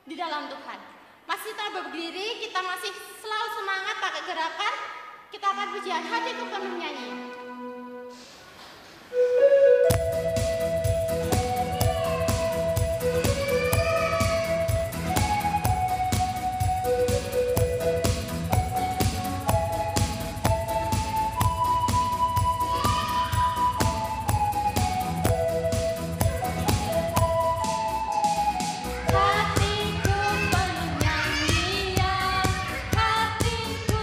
di dalam Tuhan. Masih tetap berdiri, kita masih selalu semangat pakai gerakan. Kita akan pujian hatiku penuh nyanyi. Hatiku penuh nyanyian, hatiku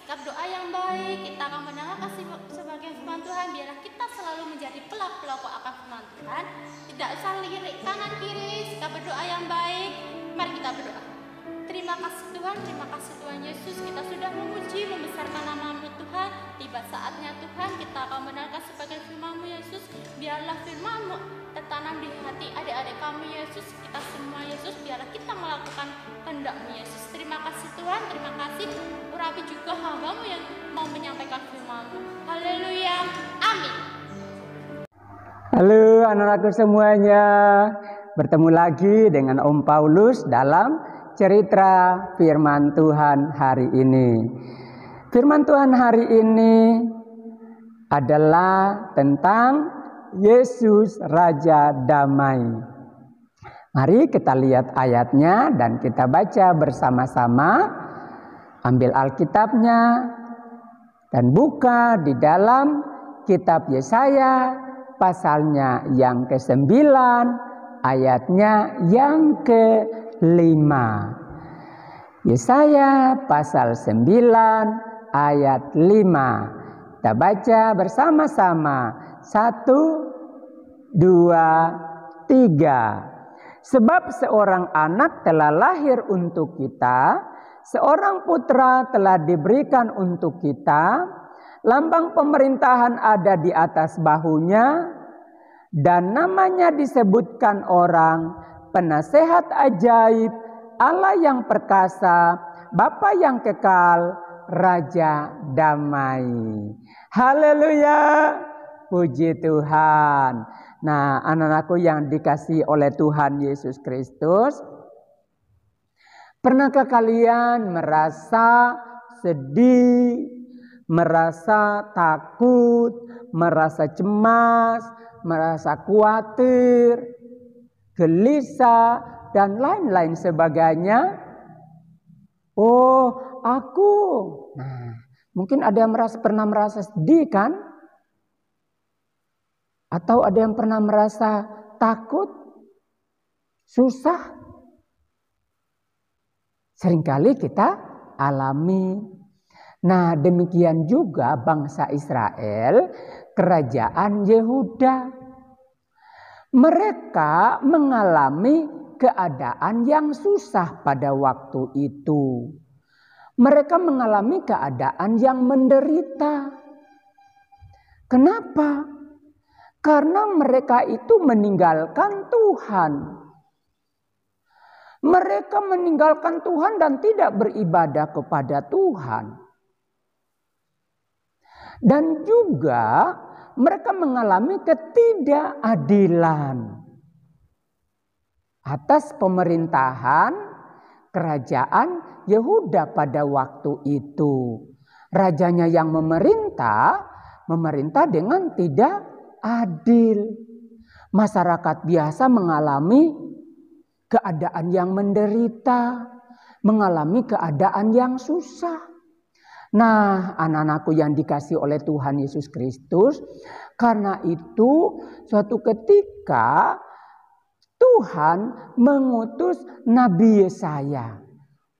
sikap doa yang baik, kita akan mendengarkan sebagai firman Tuhan. Biarlah kita selalu menjadi pelapor akan firman Tuhan. Tidak usah lirik kanan kiri, sikap berdoa yang baik. Mari kita berdoa. Terima kasih Tuhan Yesus, kita sudah memuji, membesarkan nama-Mu Tuhan. Tiba saatnya Tuhan, kita akan mendengarkan sebagai firman-Mu Yesus. Biarlah firman-Mu tertanam di hati adik-adik kami Yesus, kita semua Yesus. Biarlah kita melakukan kehendak-Mu Yesus. Terima kasih Tuhan, terima kasih. Urapi juga hamba-Mu yang mau menyampaikan firman-Mu. Haleluya, amin. Halo anak-anakku semuanya, bertemu lagi dengan Om Paulus dalam cerita firman Tuhan hari ini. Firman Tuhan hari ini adalah tentang Yesus Raja Damai. Mari kita lihat ayatnya dan kita baca bersama-sama. Ambil Alkitabnya dan buka di dalam kitab Yesaya pasalnya yang ke-9, ayatnya yang ke-5. Yesaya pasal 9 ayat 5. Kita baca bersama-sama. 1, 2, 3. Sebab seorang anak telah lahir untuk kita, seorang putra telah diberikan untuk kita, lambang pemerintahan ada di atas bahunya, dan namanya disebutkan orang Penasehat Ajaib, Allah yang perkasa, Bapa yang kekal, Raja Damai. Haleluya, puji Tuhan. Nah, anak-anakku yang dikasihi oleh Tuhan Yesus Kristus, pernahkah kalian merasa sedih, merasa takut, merasa cemas, merasa khawatir, gelisah, dan lain-lain sebagainya? Oh, aku. Nah, mungkin ada yang pernah merasa sedih kan? Atau ada yang pernah merasa takut, susah? Seringkali kita alami. Nah, demikian juga bangsa Israel, kerajaan Yehuda. Mereka mengalami keadaan yang susah pada waktu itu. Mereka mengalami keadaan yang menderita. Kenapa? Karena mereka itu meninggalkan Tuhan. Mereka meninggalkan Tuhan dan tidak beribadah kepada Tuhan. Dan juga mereka mengalami ketidakadilan atas pemerintahan kerajaan Yehuda pada waktu itu. Rajanya yang memerintah dengan tidak adil. Masyarakat biasa mengalami keadaan yang menderita, mengalami keadaan yang susah. Nah, anak-anakku yang dikasihi oleh Tuhan Yesus Kristus, karena itu suatu ketika Tuhan mengutus Nabi Yesaya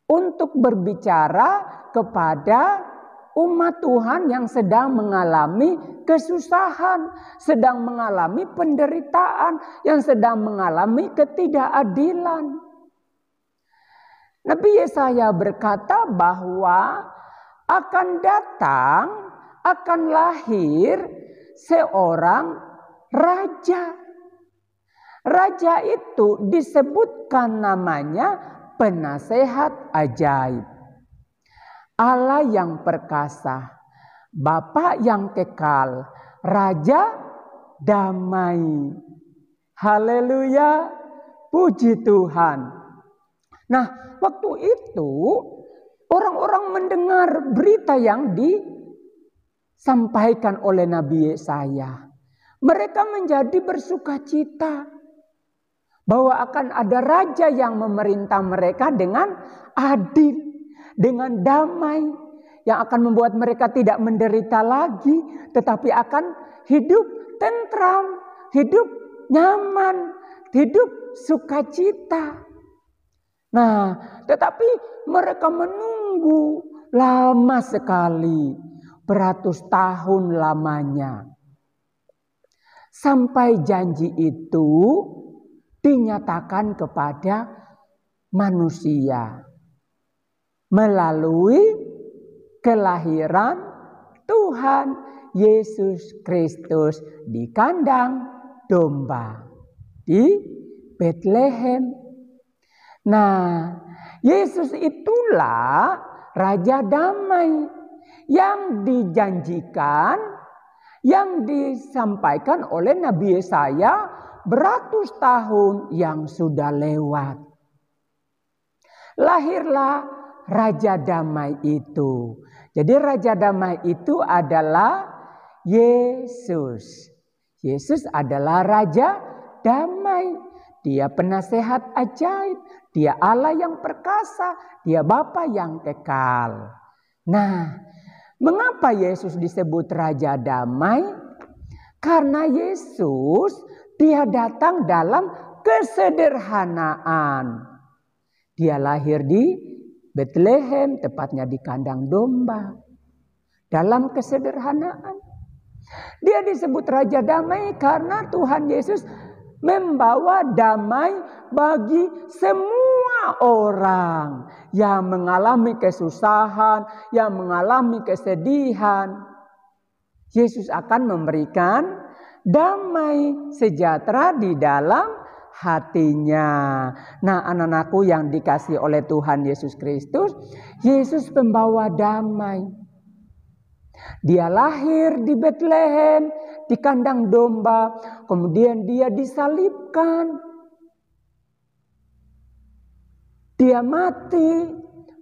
untuk berbicara kepada umat Tuhan yang sedang mengalami kesusahan, sedang mengalami penderitaan, yang sedang mengalami ketidakadilan. Nabi Yesaya berkata bahwa akan datang, akan lahir seorang raja. Raja itu disebutkan namanya Penasehat Ajaib, Allah yang perkasa, Bapa yang kekal, Raja Damai. Haleluya, puji Tuhan. Nah, waktu itu orang-orang mendengar berita yang disampaikan oleh Nabi Yesaya. Mereka menjadi bersukacita bahwa akan ada raja yang memerintah mereka dengan adil, dengan damai, yang akan membuat mereka tidak menderita lagi, tetapi akan hidup tentram, hidup nyaman, hidup sukacita. Nah, tetapi mereka menunggu lama sekali, beratus tahun lamanya. Sampai janji itu dinyatakan kepada manusia melalui kelahiran Tuhan Yesus Kristus di kandang domba di Betlehem. Nah, Yesus itulah Raja Damai yang dijanjikan, yang disampaikan oleh Nabi Yesaya beratus tahun yang sudah lewat. Lahirlah Raja Damai itu. Jadi Raja Damai itu adalah Yesus. Yesus adalah Raja Damai. Dia penasehat ajaib. Dia Allah yang perkasa. Dia Bapa yang kekal. Nah, mengapa Yesus disebut Raja Damai? Karena Yesus dia datang dalam kesederhanaan. Dia lahir di Betlehem, tepatnya di kandang domba. Dalam kesederhanaan. Dia disebut Raja Damai karena Tuhan Yesus membawa damai bagi semua orang yang mengalami kesusahan, yang mengalami kesedihan. Yesus akan memberikan damai sejahtera di dalam hatinya. Nah, anak-anakku yang dikasihi oleh Tuhan Yesus Kristus, Yesus pembawa damai. Dia lahir di Betlehem, di kandang domba, kemudian dia disalibkan. Dia mati,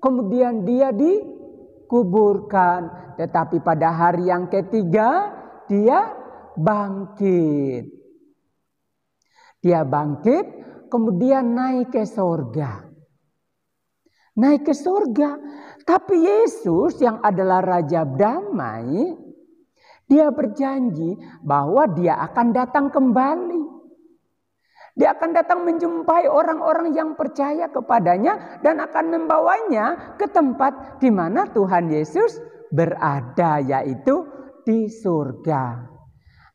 kemudian dia dikuburkan. Tetapi pada hari yang ketiga, dia bangkit. Dia bangkit, kemudian naik ke sorga. Naik ke sorga. Tapi Yesus yang adalah Raja Damai, dia berjanji bahwa dia akan datang kembali. Dia akan datang menjumpai orang-orang yang percaya kepadanya dan akan membawanya ke tempat di mana Tuhan Yesus berada, yaitu di surga.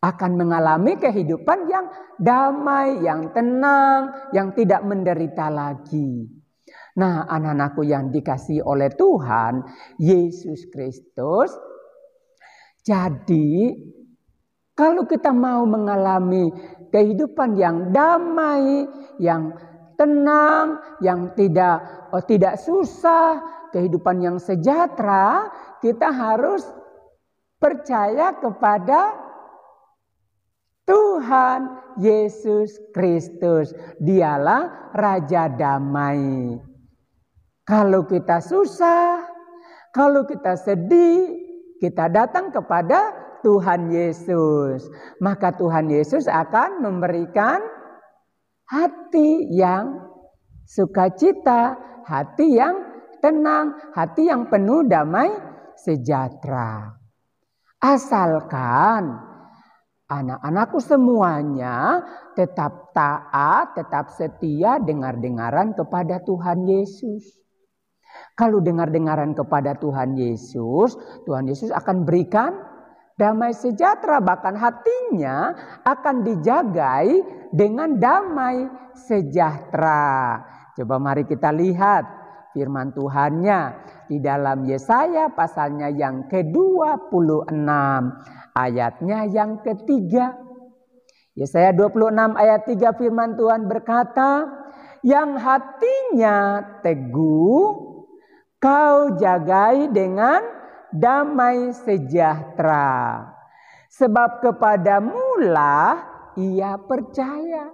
Akan mengalami kehidupan yang damai, yang tenang, yang tidak menderita lagi. Nah, anak-anakku yang dikasihi oleh Tuhan Yesus Kristus, jadi kalau kita mau mengalami kehidupan yang damai, yang tenang, yang tidak susah, kehidupan yang sejahtera, kita harus percaya kepada Tuhan Yesus Kristus. Dialah Raja Damai. Kalau kita susah, kalau kita sedih, kita datang kepada Tuhan Yesus. Maka Tuhan Yesus akan memberikan hati yang sukacita, hati yang tenang, hati yang penuh damai sejahtera. Asalkan anak-anakku semuanya tetap taat, tetap setia dengar-dengaran kepada Tuhan Yesus. Kalau dengar-dengaran kepada Tuhan Yesus akan berikan damai sejahtera. Bahkan hatinya akan dijagai dengan damai sejahtera. Coba mari kita lihat firman Tuhannya di dalam Yesaya pasalnya yang ke-26. Ayatnya yang ketiga. Yesaya 26 ayat 3 firman Tuhan berkata, yang hatinya teguh kau jagai dengan damai sejahtera. Sebab kepadamulah ia percaya.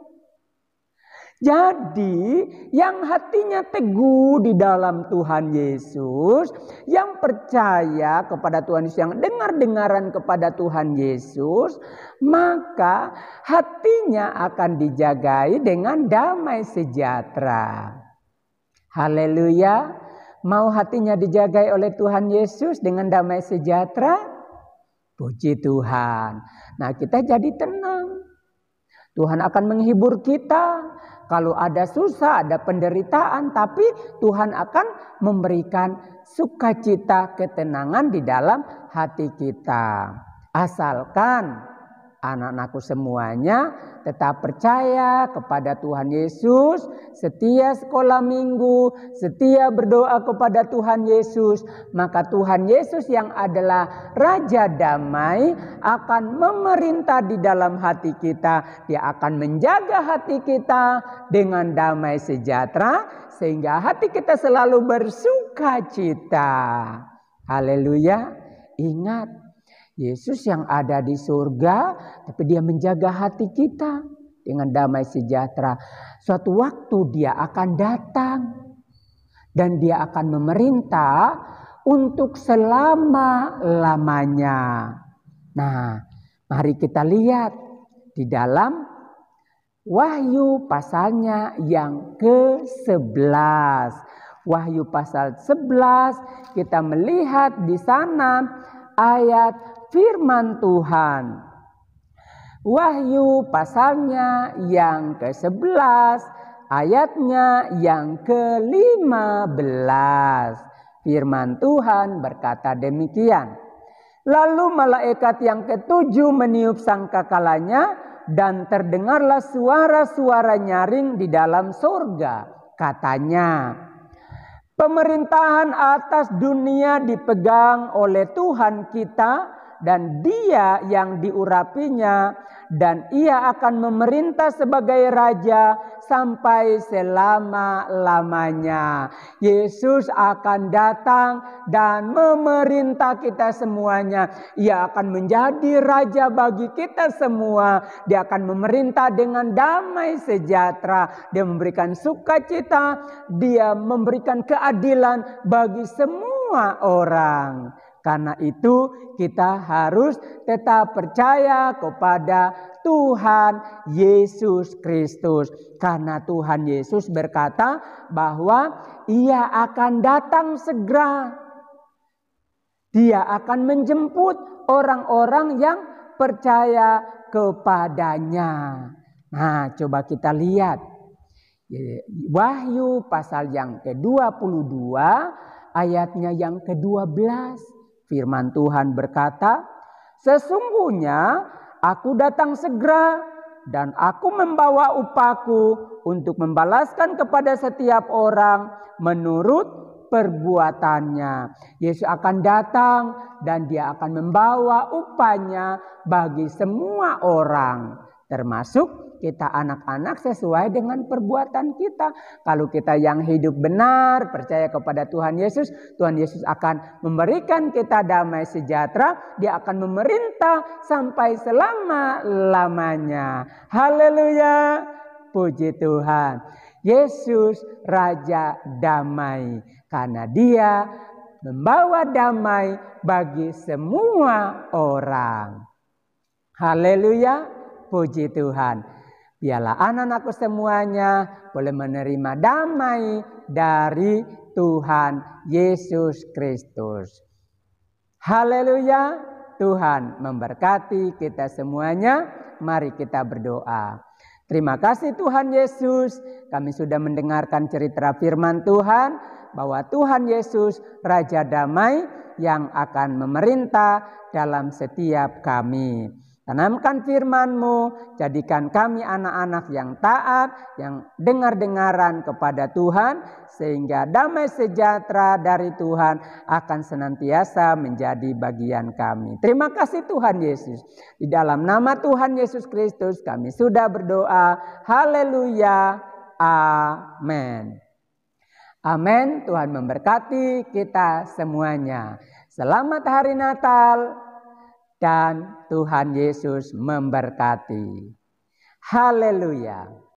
Jadi yang hatinya teguh di dalam Tuhan Yesus, yang percaya kepada Tuhan Yesus, yang dengar-dengaran kepada Tuhan Yesus, maka hatinya akan dijagai dengan damai sejahtera. Haleluya. Mau hatinya dijagai oleh Tuhan Yesus dengan damai sejahtera? Puji Tuhan. Nah, kita jadi tenang. Tuhan akan menghibur kita. Kalau ada susah, ada penderitaan, tapi Tuhan akan memberikan sukacita, ketenangan di dalam hati kita. Asalkan anak-anakku semuanya tetap percaya kepada Tuhan Yesus, setia sekolah minggu, setia berdoa kepada Tuhan Yesus, maka Tuhan Yesus yang adalah Raja Damai akan memerintah di dalam hati kita. Dia akan menjaga hati kita dengan damai sejahtera sehingga hati kita selalu bersukacita. Haleluya. Ingat, Yesus yang ada di surga, tapi dia menjaga hati kita dengan damai sejahtera. Suatu waktu dia akan datang dan dia akan memerintah untuk selama-lamanya. Nah, mari kita lihat di dalam Wahyu pasalnya yang ke-11. Wahyu pasal 11 kita melihat di sana ayat firman Tuhan. Wahyu pasalnya yang ke-11, ayatnya yang ke-15. Firman Tuhan berkata demikian. Lalu malaikat yang ke-7 meniup sangkakalanya dan terdengarlah suara-suara nyaring di dalam surga. Katanya, pemerintahan atas dunia dipegang oleh Tuhan kita dan Dia yang diurapinya, dan Ia akan memerintah sebagai Raja sampai selama-lamanya. Yesus akan datang dan memerintah kita semuanya. Ia akan menjadi Raja bagi kita semua. Dia akan memerintah dengan damai sejahtera. Dia memberikan sukacita. Dia memberikan keadilan bagi semua orang. Karena itu kita harus tetap percaya kepada Tuhan Yesus Kristus. Karena Tuhan Yesus berkata bahwa Ia akan datang segera. Dia akan menjemput orang-orang yang percaya kepadanya. Nah, coba kita lihat. Wahyu pasal yang ke-22 ayatnya yang ke-12. Firman Tuhan berkata, sesungguhnya aku datang segera dan aku membawa upahku untuk membalaskan kepada setiap orang menurut perbuatannya. Yesus akan datang dan Dia akan membawa upahnya bagi semua orang, termasuk kita anak-anak sesuai dengan perbuatan kita. Kalau kita yang hidup benar, percaya kepada Tuhan Yesus akan memberikan kita damai sejahtera. Dia akan memerintah sampai selama-lamanya. Haleluya, puji Tuhan. Yesus Raja Damai, karena Dia membawa damai bagi semua orang. Haleluya, puji Tuhan. Biarlah anak-anakku semuanya boleh menerima damai dari Tuhan Yesus Kristus. Haleluya, Tuhan memberkati kita semuanya. Mari kita berdoa. Terima kasih Tuhan Yesus, kami sudah mendengarkan cerita firman Tuhan bahwa Tuhan Yesus Raja Damai yang akan memerintah dalam setiap kami. Tanamkan firman-Mu, jadikan kami anak-anak yang taat, yang dengar-dengaran kepada Tuhan, sehingga damai sejahtera dari Tuhan akan senantiasa menjadi bagian kami. Terima kasih Tuhan Yesus. Di dalam nama Tuhan Yesus Kristus kami sudah berdoa. Haleluya. Amin. Amin. Tuhan memberkati kita semuanya. Selamat hari Natal. Dan Tuhan Yesus memberkati. Haleluya.